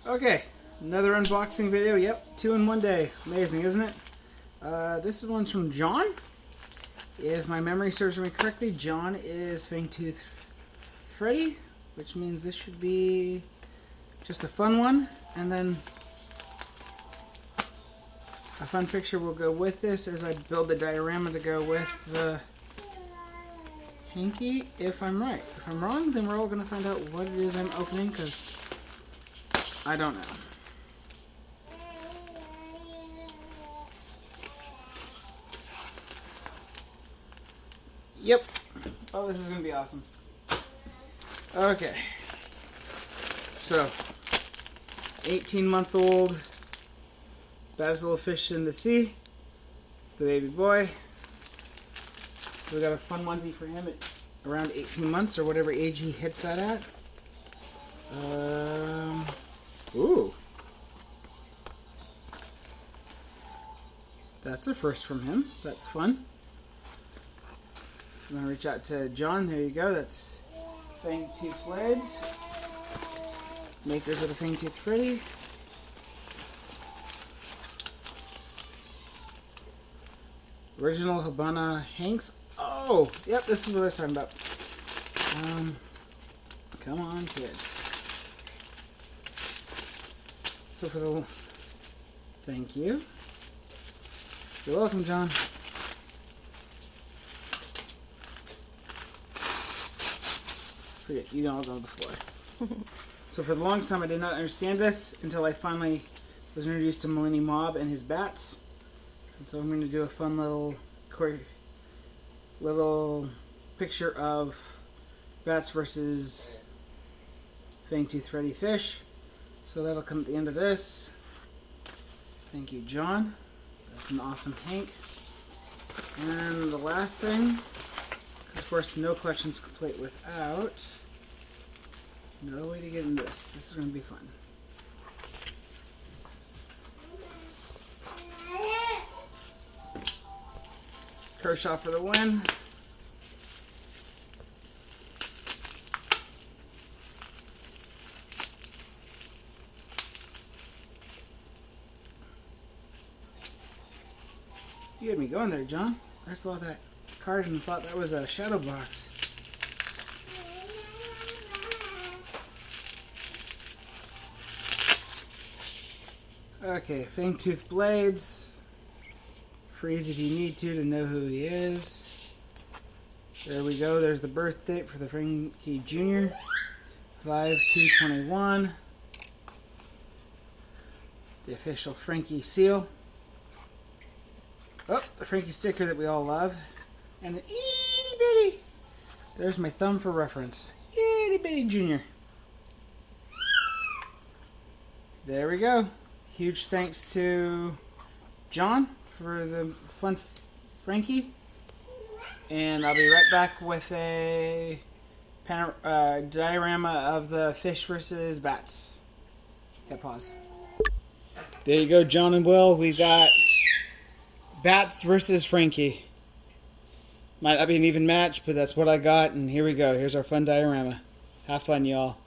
Okay, another unboxing video. Yep, 2 in 1 day. Amazing, isn't it? This is one's from John. If my memory serves me correctly, John is Fangtooth Frankie, which means this should be just a fun one. And then a fun picture will go with this as I build the diorama to go with the Hankie, if I'm right. If I'm wrong, then we're all going to find out what it is I'm opening, because I don't know. Yep. Oh, this is going to be awesome. Okay. So, 18-month-old baddest little fish in the sea, the baby boy. So we got a fun onesie for him at around 18 months or whatever age he hits that at. Ooh. That's a first from him. That's fun. I'm going to reach out to John. There you go. That's Fangtooth Blades. Makers of the Fangtooth Frankie. Original Habana Hanks. Oh, yep, this is what I was talking about. Come on, kids. So for the... Thank you. You're welcome, John. Forget, you don't go on the floor. So for the longest time, I did not understand this until I finally was introduced to Maulini Mob and his bats. And so I'm going to do a fun little picture of bats versus Fangtooth Frankie fish. So that'll come at the end of this. Thank you, John. That's an awesome Hank. And the last thing, of course, no collection's complete without no way to get into this. This is going to be fun. Kershaw for the win. You had me going there, John. I saw that card and thought that was a shadow box. Okay, Fangtooth Blades. Freeze if you need to know who he is. There we go. There's the birth date for the Frankie Jr. 5/2/21. The official Frankie seal. Oh, the Frankie sticker that we all love. And an itty bitty. There's my thumb for reference. Itty bitty Jr. There we go. Huge thanks to John for the fun Frankie. And I'll be right back with a diorama of the fish versus bats. Hit pause. There you go, John and Will. We got bats versus Frankie. Might not be an even match, but that's what I got. And here we go. Here's our fun diorama. Have fun, y'all.